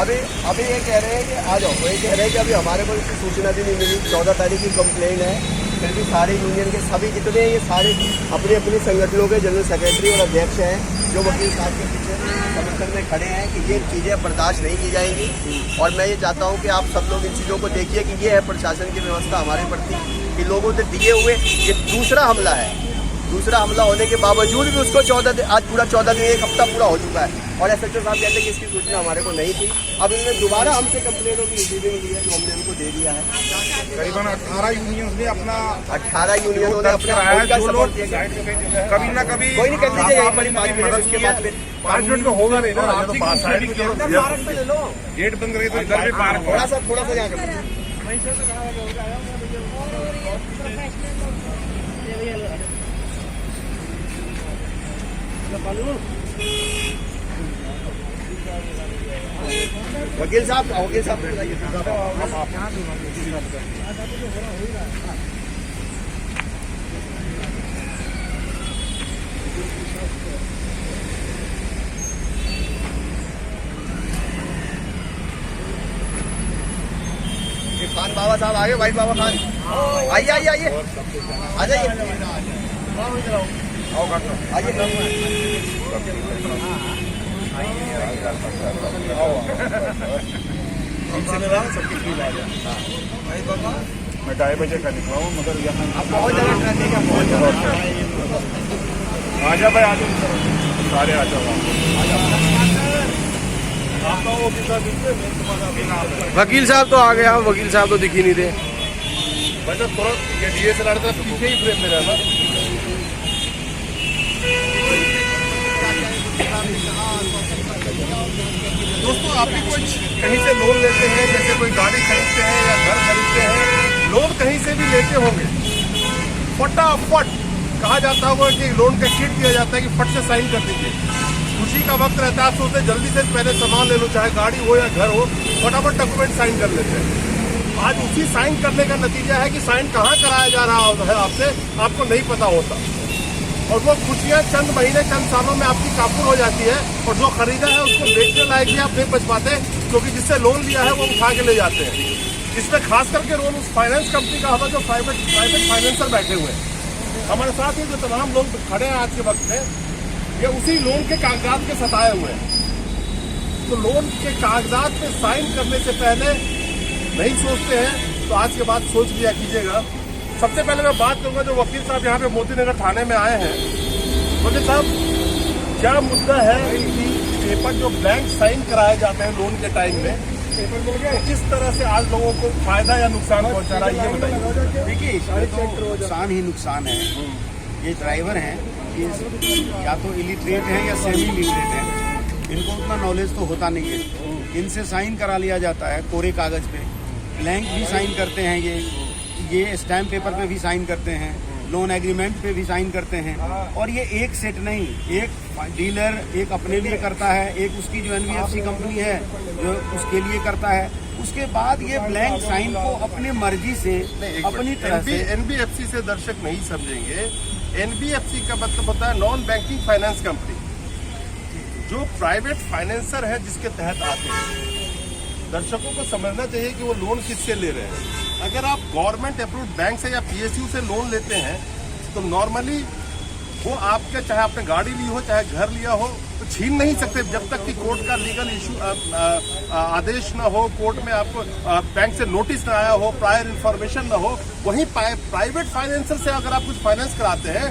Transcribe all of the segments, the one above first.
अभी ये कह रहे हैं कि आ जाओ, वही कह रहे हैं कि अभी हमारे को इसकी सूचना भी नहीं मिली। 14 तारीख की कंप्लेंट है, फिर भी सारे यूनियन के सभी जितने ये सारे अपने अपने संगठनों के जनरल सेक्रेटरी और अध्यक्ष हैं जो वकील साहब के पीछे समर्थन में खड़े हैं कि ये चीज़ें बर्दाश्त नहीं की जाएंगी। और मैं ये चाहता हूँ कि आप सब लोग इन चीज़ों को देखिए कि ये है प्रशासन की व्यवस्था हमारे प्रति कि लोगों से दिए हुए ये दूसरा हमला है। दूसरा हमला होने के बावजूद भी उसको 14 दिन, आज पूरा 14 दिन, एक हफ्ता पूरा हो चुका है और SHO साहब कहते हैं कि इसकी सूचना हमारे को नहीं थी। अब इन्होंने दोबारा हमसे कंप्लेनों की रिसीविंग ली है जो हमने उनको दे दिया है। करीबन 18 यूनियन ने अपना 18 यूनियनों ने अपना सपोर्ट किया। कभी ना कभी कोई नहीं कर लीजिए यहीं पर 5 मिनट, उसके बाद फिर 5 मिनट में होगा नहीं ना। गेट बंद करके तो इधर भी पार्क थोड़ा सा यहाँ कर वकील साहब खान बाबा साहब आगे, भाई बाबा खान आइए आइए आइए आ जाइए मैं 2:30 बजे का निकला हूँ, मगर यहाँ बहुत ज़्यादा ट्रैफिक है, बहुत ज़्यादा। आजा भाई, आ जाओ सारे, आ जाओ। वकील साहब तो आ गया, वकील साहब तो दिख ही नहीं थे। बस थोड़ा DSLR था पीछे ही फ्रेम में रहना। दोस्तों, आप भी कुछ कहीं से लोन लेते हैं, जैसे कोई गाड़ी खरीदते हैं या घर खरीदते हैं, लोन कहीं से भी लेते होंगे, फटाफट कहा जाता होगा कि लोन का शीट दिया जाता है कि फट से साइन कर दीजिए। खुशी का वक्त रहता है, आप सोचते हैं जल्दी से पहले सामान ले लो, चाहे गाड़ी हो या घर हो, फटाफट डॉक्यूमेंट साइन कर लेते हैं। आज उसी साइन करने का नतीजा है कि साइन कहाँ कराया जा रहा होता है आपसे, आपको नहीं पता होता, और वो खुशियाँ चंद महीने चंद सालों में आपकी काबू हो जाती है, और जो खरीदा है उसको बेचने लायक भी आप नहीं बच पाते, क्योंकि जिससे लोन लिया है वो उठा के ले जाते हैं। इसमें खास करके रोल उस फाइनेंस कंपनी का होगा जो प्राइवेट फाइनेंसर बैठे हुए हैं। हमारे साथ ही जो तमाम लोग खड़े हैं आज के वक्त में, ये उसी लोन के कागजात के सताए हुए हैं। तो लोन के कागजात पे साइन करने से पहले नहीं सोचते हैं, तो आज के बाद सोच लिया कीजिएगा। सबसे पहले मैं बात करूंगा जो वकील साहब यहाँ पे मोती नगर थाने में आए हैं। वकील साहब, क्या मुद्दा है कि पेपर जो ब्लैंक साइन कराए जाते हैं लोन के टाइम में, तो किस तरह से आज लोगों को फायदा या नुकसान पहुंचा रहा है, ये बताइए। देखिए, इसमें तो नुकसान ही नुकसान है। ये ड्राइवर हैं, ये या तो इलिटरेट हैं या सेमी इलिटरेट हैं, इनको उतना नॉलेज तो होता नहीं है। इनसे साइन करा लिया जाता है कोरे कागज पे, ब्लैंक भी साइन करते हैं, ये स्टैम्प पेपर पे भी साइन करते हैं, लोन एग्रीमेंट पे भी साइन करते हैं। और ये एक सेट नहीं, एक डीलर एक अपने लिए करता है, एक उसकी जो NBFC कंपनी है जो उसके लिए करता है। उसके बाद ये ब्लैंक साइन को अपनी मर्जी से अपनी तरह से NBFC से दर्शक नहीं समझेंगे। NBFC का मतलब होता है नॉन बैंकिंग फाइनेंस कंपनी, जो प्राइवेट फाइनेंसर है जिसके तहत आते हैं। दर्शकों को समझना चाहिए कि वो लोन किससे ले रहे हैं। अगर आप गवर्नमेंट अप्रूव्ड बैंक से या PSU से लोन लेते हैं तो नॉर्मली वो आपके, चाहे आपने गाड़ी ली हो चाहे घर लिया हो, तो छीन नहीं सकते जब तक कि कोर्ट का लीगल इशू आदेश ना हो, कोर्ट में आपको बैंक से नोटिस ना आया हो, प्रायर इन्फॉर्मेशन ना हो। वहीं प्राइवेट फाइनेंसर से अगर आप कुछ फाइनेंस कराते हैं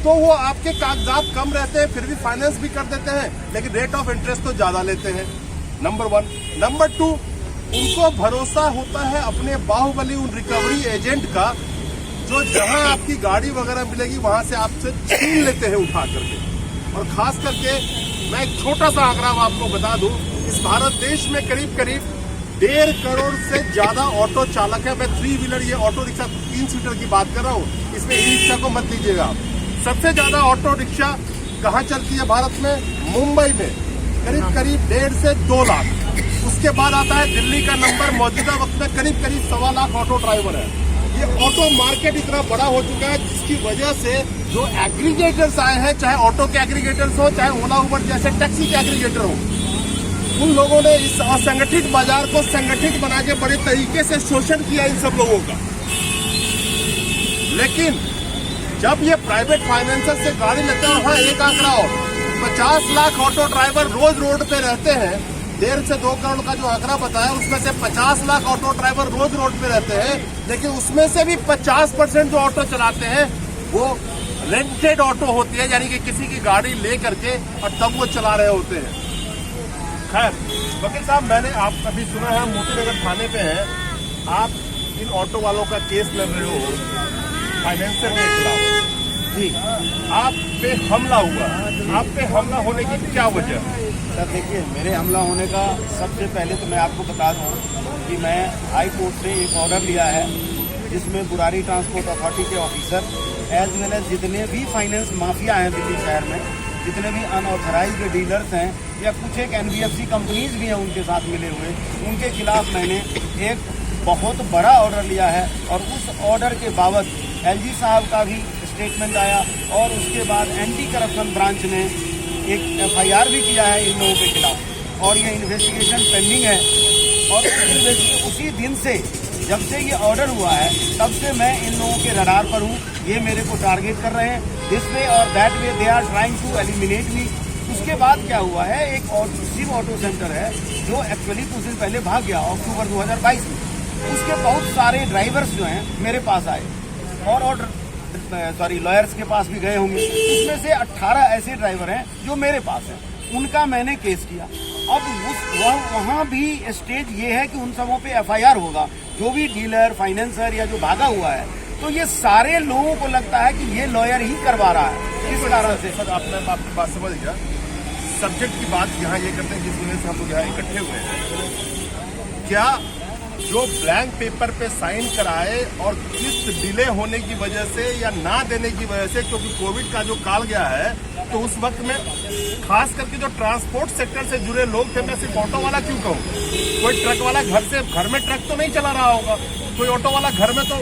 तो वो आपके कागजात कम रहते हैं, फिर भी फाइनेंस भी कर देते हैं, लेकिन रेट ऑफ इंटरेस्ट तो ज्यादा लेते हैं। नंबर 1। नंबर 2, उनको भरोसा होता है अपने बाहुबली उन रिकवरी एजेंट का, जो जहां आपकी गाड़ी वगैरह मिलेगी वहां से आपसे छीन लेते हैं उठा करके। और खास करके मैं एक छोटा सा आंकड़ा आपको बता दूं, इस भारत देश में करीब 1.5 करोड़ से ज्यादा ऑटो चालक है। मैं 3 व्हीलर, ये ऑटो रिक्शा 3 सीटर की बात कर रहा हूँ, इसमें ई रिक्शा को मत लीजिएगा। सबसे ज्यादा ऑटो रिक्शा कहाँ चलती है भारत में? मुंबई में, करीब 1.5 से 2 लाख। उसके बाद आता है दिल्ली का नंबर, मौजूदा वक्त में करीब 1.25 लाख ऑटो ड्राइवर है। ये ऑटो मार्केट इतना बड़ा हो चुका है जिसकी वजह से जो एग्रीगेटर्स आए हैं, चाहे ऑटो के एग्रीगेटर्स हो, चाहे ओला उबर जैसे टैक्सी के एग्रीगेटर हो, उन लोगों ने इस असंगठित बाजार को संगठित बना के बड़े तरीके से शोषण किया इन सब लोगों का। लेकिन जब ये प्राइवेट फाइनेंसर से गाड़ी लेते हैं, वहां एक आंकड़ा और 50 लाख ऑटो ड्राइवर रोज रोड पे रहते हैं। 1.5 से 2 करोड़ का जो आंकड़ा बताया, उसमें से 50 लाख ऑटो ड्राइवर रोज रोड पे रहते हैं, लेकिन उसमें से भी 50% जो ऑटो चलाते हैं वो रेंटेड ऑटो होती है, यानी कि किसी की गाड़ी ले करके और तब वो चला रहे होते हैं। खैर वकील साहब, मैंने आप अभी सुना है मोतीनगर थाने पे हैं, आप इन ऑटो वालों का केस लड़ रहे हो फाइनेंसर के खिलाफ। जी, आप पे हमला हुआ, आप पे हमला होने की क्या वजह? सर देखिए, मेरे हमला होने का सबसे पहले तो मैं आपको बता दूं कि मैं हाई कोर्ट से एक ऑर्डर लिया है जिसमें बुरारी ट्रांसपोर्ट अथॉरिटी के ऑफिसर एज वेल एज जितने भी फाइनेंस माफिया हैं दिल्ली शहर में, जितने भी अनऑथराइज्ड डीलर्स हैं या कुछ एक NBFC कंपनीज भी हैं उनके साथ मिले हुए, उनके खिलाफ मैंने एक बहुत बड़ा ऑर्डर लिया है। और उस ऑर्डर के बाबत LG साहब का भी स्टेटमेंट आया और उसके बाद एंटी करप्शन ब्रांच ने एक FIR भी किया है इन लोगों के खिलाफ और ये इन्वेस्टिगेशन पेंडिंग है। और उसी दिन से, जब से ये ऑर्डर हुआ है, तब से मैं इन लोगों के रडार पर हूँ। ये मेरे को टारगेट कर रहे हैं, दिस वे और that way they are trying to eliminate me. उसके बाद क्या हुआ है, एक शिव ऑटो सेंटर है जो एक्चुअली कुछ दिन पहले भाग गया अक्टूबर 2022 में। उसके बहुत सारे ड्राइवर्स जो हैं मेरे पास आए और लॉयर्स के पास भी गए होंगे। उसमें से 18 ऐसे ड्राइवर हैं जो मेरे पास हैं, उनका मैंने केस किया। अब वहाँ भी स्टेज ये है कि उन सबों पे FIR होगा, जो भी डीलर फाइनेंसर या जो भागा हुआ है। तो ये सारे लोगों को लगता है कि ये लॉयर ही करवा रहा है। इस कारण से सर, आपकी बात समझ गया। सब्जेक्ट की बात यहाँ ये करते हैं जिस वजह से हम लोग यहाँ इकट्ठे हुए हैं। क्या जो ब्लैंक पेपर पे साइन कराए और किस्त डिले होने की वजह से या ना देने की वजह से, क्योंकि कोविड का जो काल गया है, तो उस वक्त में खास करके जो ट्रांसपोर्ट सेक्टर से जुड़े लोग थे, मैं सिर्फ ऑटो वाला क्यों कहूँ, कोई ट्रक वाला घर में ट्रक तो नहीं चला रहा होगा, कोई ऑटो वाला घर में तो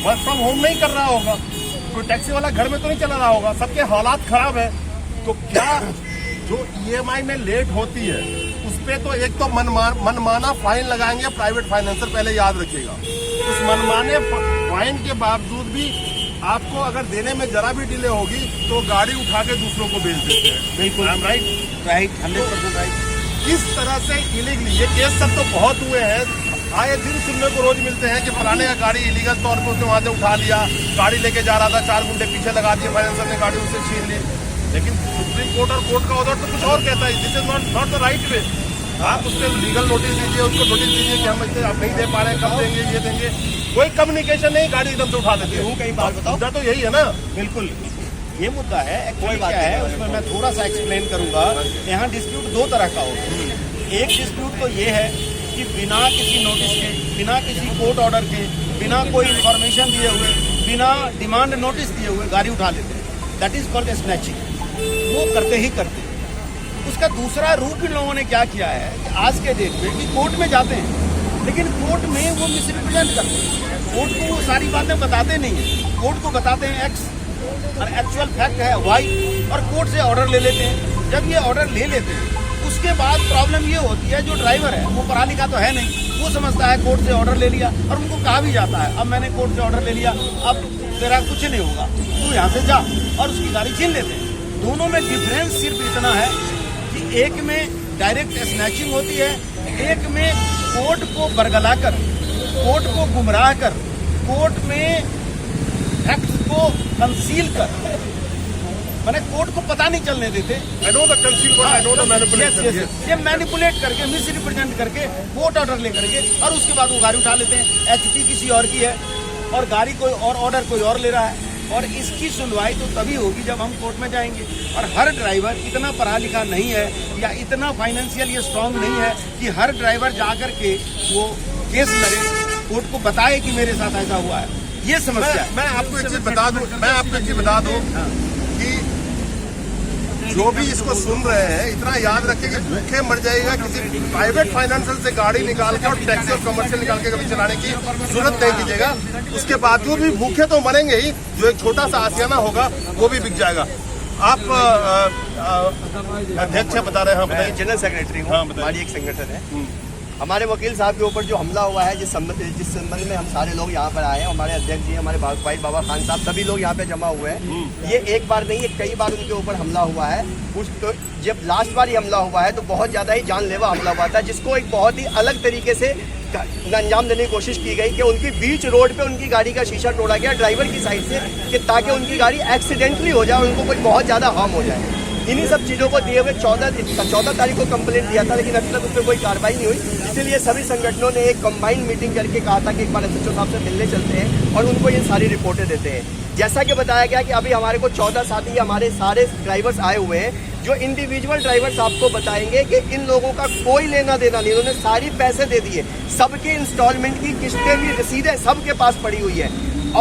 वर्क फ्रॉम होम नहीं कर रहा होगा, कोई टैक्सी वाला घर में तो नहीं चला रहा होगा, सबके हालात खराब है। तो क्या जो EMI में लेट होती है उस पे तो एक तो मनमाना फाइन लगाएंगे प्राइवेट फाइनेंसर, पहले याद रखिएगा। उस मनमाने फाइन के बावजूद भी आपको अगर देने में जरा भी डिले होगी तो गाड़ी उठा के दूसरों को बेच देते हैं। बिल्कुल राइट, 100% राइट। किस तरह से इलीगली, ये केस सब तो बहुत हुए हैं, आए दिन सुनने को रोज मिलते हैं कि फलाने का गाड़ी इलीगल तौर पर उसने वहां से उठा लिया, गाड़ी लेके जा रहा था, 4 गुंडे पीछे लगा दिए, फाइनेंसर ने गाड़ी उससे छीन ली। लेकिन सुप्रीम कोर्ट और कोर्ट का ऑर्डर तो कुछ और कहता है, this is not the right way. आप उससे लीगल नोटिस दीजिए, उसको नोटिस दीजिए कि हम इसे आप नहीं दे पा रहे हैं, कब देंगे, ये देंगे, कोई कम्युनिकेशन नहीं, गाड़ी एकदम से उठा लेते हैं। कई बात बताओ, मुद्दा तो यही है ना। बिल्कुल ये मुद्दा है। कोई बात क्या है, उसमें मैं थोड़ा सा एक्सप्लेन करूंगा। यहाँ डिस्प्यूट 2 तरह का होता है। एक डिस्प्यूट तो ये है कि बिना किसी नोटिस के, बिना किसी कोर्ट ऑर्डर के, बिना कोई इन्फॉर्मेशन दिए हुए, बिना डिमांड नोटिस दिए हुए गाड़ी उठा लेते हैं, दैट इज कॉल्ड स्नैचिंग। वो करते ही करते। उसका दूसरा रूप इन लोगों ने क्या किया है कि आज के डेट में कि कोर्ट में जाते हैं, लेकिन कोर्ट में वो मिसरिप्रेजेंट करते हैं, कोर्ट को वो सारी बातें बताते नहीं है, कोर्ट को बताते हैं X और एक्चुअल फैक्ट है Y, और कोर्ट से ऑर्डर ले लेते हैं। जब ये ऑर्डर ले लेते हैं उसके बाद प्रॉब्लम ये होती है, जो ड्राइवर है वो पढ़ा लिखा तो है नहीं, वो समझता है कोर्ट से ऑर्डर ले लिया, और उनको कहा भी जाता है अब मैंने कोर्ट से ऑर्डर ले लिया, अब तेरा कुछ नहीं होगा, तू यहाँ से जा, और उसकी गाड़ी छीन लेते हैं। दोनों में डिफरेंस सिर्फ इतना है कि एक में डायरेक्ट स्नैचिंग होती है, एक में कोर्ट को बरगलाकर, कोर्ट को गुमराह कर, कोर्ट में फैक्ट्स को कंसील कर, मैंने कोर्ट को पता नहीं चलने देते। I know the conceal, I know the manipulation. ये मैनिपुलेट करके, मिस रिप्रेजेंट करके, कोर्ट ऑर्डर लेकर के, और उसके बाद वो गाड़ी उठा लेते हैं। HP किसी और की है और गाड़ी कोई और, ऑर्डर कोई और ले रहा है, और इसकी सुनवाई तो तभी होगी जब हम कोर्ट में जाएंगे। और हर ड्राइवर इतना पढ़ा लिखा नहीं है या इतना फाइनेंशियल स्ट्रांग नहीं है कि हर ड्राइवर जाकर के वो केस लड़े, कोर्ट को बताए कि मेरे साथ ऐसा हुआ है। ये समस्या मैं आपको एक चीज बता दूं, कि जो भी इसको सुन रहे हैं इतना याद रखें कि भूखे मर जाएगा किसी प्राइवेट फाइनेंशियल से गाड़ी निकाल के और टैक्सी और कमर्शियल निकाल के कभी चलाने की जरूरत नहीं कीजिएगा। उसके बावजूद भी भूखे तो मरेंगे ही, जो एक छोटा सा आशियाना होगा वो भी बिक जाएगा। आप अध्यक्ष बता रहे हैं? मैं जनरल सेक्रेटरी हूँ, हमारी एक संगठन है। हमारे वकील साहब के ऊपर जो हमला हुआ है, जिस संबंध में हम सारे लोग यहाँ पर आए हैं, हमारे अध्यक्ष जी, हमारे भाई बाबा खान साहब, सभी लोग यहाँ पे जमा हुए हैं। ये एक बार नहीं, ये कई बार उनके ऊपर हमला हुआ है। तो जब लास्ट बार ये हमला हुआ है तो बहुत ज़्यादा ही जानलेवा हमला हुआ था, जिसको एक बहुत ही अलग तरीके से अंजाम देने की कोशिश की गई कि उनकी बीच रोड पे उनकी गाड़ी का शीशा तोड़ा गया ड्राइवर की साइड से, कि ताकि उनकी गाड़ी एक्सीडेंटली हो जाए और उनको कोई बहुत ज़्यादा हार्म हो जाए। इन्हीं सब चीज़ों को दिए हुए 14 तारीख को कंप्लेंट दिया था, लेकिन अभी तक उस पर कोई कार्रवाई नहीं हुई। इसीलिए सभी संगठनों ने एक कंबाइंड मीटिंग करके कहा था कि एक बार एसएचओ साहब से मिलने चलते हैं और उनको ये सारी रिपोर्टें देते हैं। जैसा कि बताया गया कि अभी हमारे को 14 साथी हमारे सारे ड्राइवर्स आए हुए हैं, जो इंडिविजुअल ड्राइवर्स आपको बताएंगे कि इन लोगों का कोई लेना देना नहीं, उन्होंने सारी पैसे दे दिए, सबके इंस्टॉलमेंट की किस्तें भी, रसीदें सबके पास पड़ी हुई है।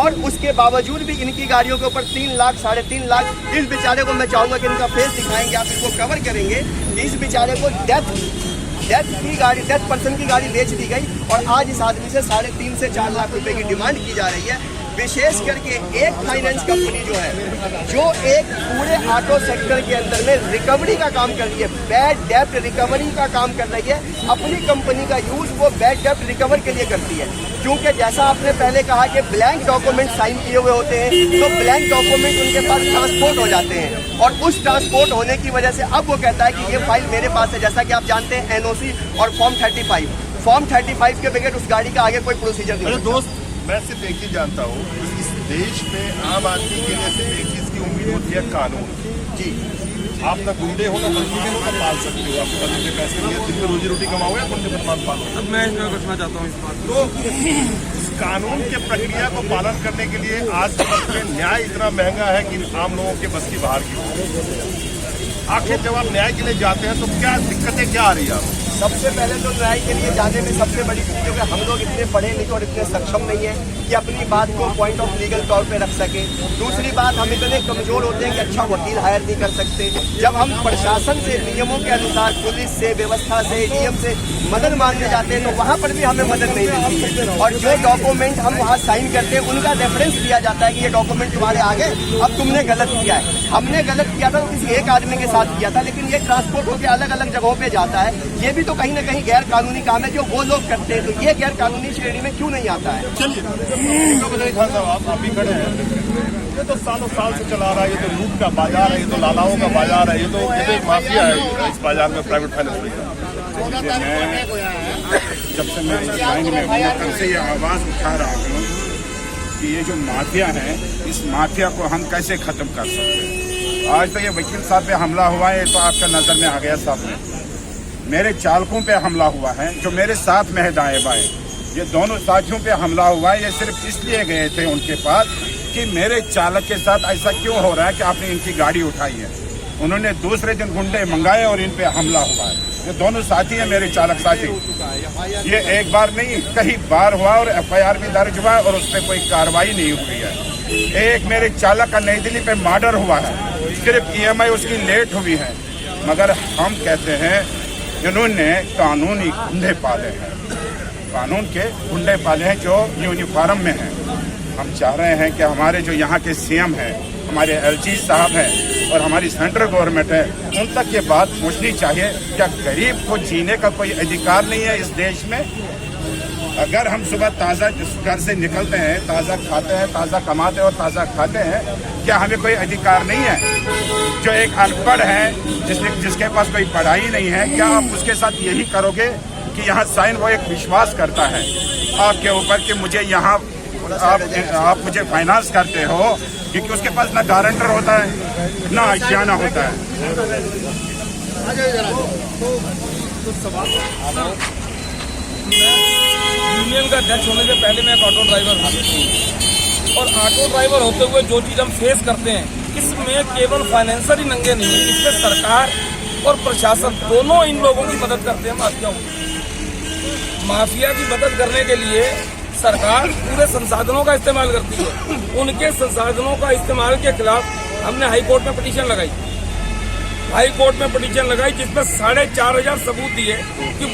और उसके बावजूद भी इनकी गाड़ियों के ऊपर 3 लाख 3.5 लाख, इस बेचारे को मैं चाहूँगा कि इनका फेस दिखाएंगे, आप इसको कवर करेंगे। इस बेचारे को डेथ पर्सन की गाड़ी बेच दी गई और आज इस आदमी से 3.5 से 4 लाख रुपए की डिमांड की जा रही है। विशेष करके एक फाइनेंस कंपनी जो है, जो एक पूरे ऑटो सेक्टर के अंदर में रिकवरी का काम कर रही है, बैड डेप्ट रिकवरी का काम कर रही है। अपनी कंपनी का यूज वो बैड डेप्ट रिकवर के लिए करती है, क्योंकि जैसा आपने पहले कहा कि ब्लैंक डॉक्यूमेंट साइन किए हुए होते हैं, तो ब्लैंक डॉक्यूमेंट उनके पास ट्रांसपोर्ट हो जाते हैं और उस ट्रांसपोर्ट होने की वजह से अब वो कहता है कि ये फाइल मेरे पास है। जैसा कि आप जानते हैं एनओसी और फॉर्म 35 के बगैर उस गाड़ी का आगे कोई प्रोसीजर नहीं है। दोस्त, मैं सिर्फ एक चीज जानता हूँ, इस देश में आम आदमी के लिए सिर्फ एक चीज की उम्मीद होती है, कानून। जी, आप ना गुंडे हो ना बंदूके हो ना पाल सकते हो, आपके पास इतने पैसे नहीं है, दिन में रोजी रोटी कमाओगे या गुंडे बदमाश पालो। अब मैं इसमें रखना चाहता हूँ इस बात तो इस कानून के प्रक्रिया को पालन करने के लिए आज के वक्त में न्याय इतना महंगा है कि आम लोगों के बस की बाहर की। आखिर जब आप न्याय के लिए जाते हैं तो क्या दिक्कतें क्या आ रही है आपको? सबसे पहले तो न्याय के लिए जाने में सबसे बड़ी चीज़, क्योंकि हम लोग इतने पढ़े लिखे और इतने सक्षम नहीं है कि अपनी बात को पॉइंट ऑफ लीगल तौर पे रख सके। दूसरी बात, हम इतने कमजोर होते हैं कि अच्छा वकील हायर नहीं कर सकते। जब हम प्रशासन से नियमों के अनुसार, पुलिस से, व्यवस्था से, डीएम से मदद मांगने जाते हैं तो वहाँ पर भी हमें मदद नहीं मिलती है। और जो डॉक्यूमेंट हम वहाँ साइन करते हैं उनका रेफरेंस दिया जाता है कि ये डॉक्यूमेंट तुम्हारे आगे, अब तुमने गलत किया है। हमने गलत किया था तो किसी एक आदमी के साथ किया था, लेकिन ये ट्रांसपोर्ट होकर अलग अलग जगहों पे जाता है। ये भी तो कहीं ना कहीं गैर कानूनी काम है जो वो लोग करते हैं, तो ये गैर कानूनी श्रेणी में क्यों नहीं आता है? चलिए खान साहब, आप भी खड़े हैं, ये तो सालों साल से चला रहा है, ये तो लूट का बाजार है, ये तो लालाओं का बाजार है, ये तो एक माफिया है इस बाजार में, प्राइवेट फाइनेंस का। जब से मैं इस लाइन में हूँ तब से ये आवाज़ उठा रहा हूँ कि ये जो माफिया है, इस माफिया को हम कैसे ख़त्म कर सकते हैं। आज तो ये वकील साहब पे हमला हुआ है, तो आपका नज़र में आ गया सामने। मेरे चालकों पे हमला हुआ है, जो मेरे साथ में है दाएं बाएं, ये दोनों साथियों पे हमला हुआ है। ये सिर्फ इसलिए गए थे उनके पास कि मेरे चालक के साथ ऐसा क्यों हो रहा है कि आपने इनकी गाड़ी उठाई है। उन्होंने दूसरे दिन गुंडे मंगाए और इन पे हमला हुआ है। ये दोनों साथी हैं मेरे चालक साथी। ये एक बार नहीं, कई बार हुआ और एफआईआर भी दर्ज हुआ और उस पर कोई कार्रवाई नहीं हुई है। एक मेरे चालक का नई दिल्ली पे मर्डर हुआ है, सिर्फ ईएमआई उसकी लेट हुई है। मगर हम कहते हैं इन्होंने कानूनी गुंडे पाले हैं, कानून के गुंडे पाले हैं जो यूनिफॉर्म में हैं। हम चाह रहे हैं कि हमारे जो यहाँ के सीएम हैं, हमारे एलजी साहब हैं और हमारी सेंट्रल गवर्नमेंट है, उन तक ये बात पहुँचनी चाहिए। क्या गरीब को जीने का कोई अधिकार नहीं है इस देश में? अगर हम सुबह ताज़ा घर से निकलते हैं, ताज़ा खाते हैं, ताज़ा कमाते हैं और ताज़ा खाते हैं, क्या हमें कोई अधिकार नहीं है? जो एक अनपढ़ है, जिसके पास कोई पढ़ाई नहीं है, क्या आप उसके साथ यही करोगे कि यहाँ साइन, वो एक विश्वास करता है आपके ऊपर कि मुझे यहाँ आप मुझे फाइनेंस करते हो, क्योंकि उसके पास ना गारंटर होता है ना आशियाना होता है। यूनियन का अध्यक्ष होने से पहले मैं एक ऑटो ड्राइवर हूँ, और ऑटो ड्राइवर होते हुए जो चीज़ हम फेस करते हैं, इसमें केवल फाइनेंसर ही नंगे नहीं है, इसमें सरकार और प्रशासन दोनों इन लोगों की मदद करते हैं। माफिया की मदद करने के लिए सरकार पूरे संसाधनों का इस्तेमाल करती है। उनके संसाधनों का इस्तेमाल के खिलाफ हमने हाई कोर्ट में पिटीशन लगाई। हाई कोर्ट में पिटीशन लगाई जिसमें 4,500 सबूत दिए कि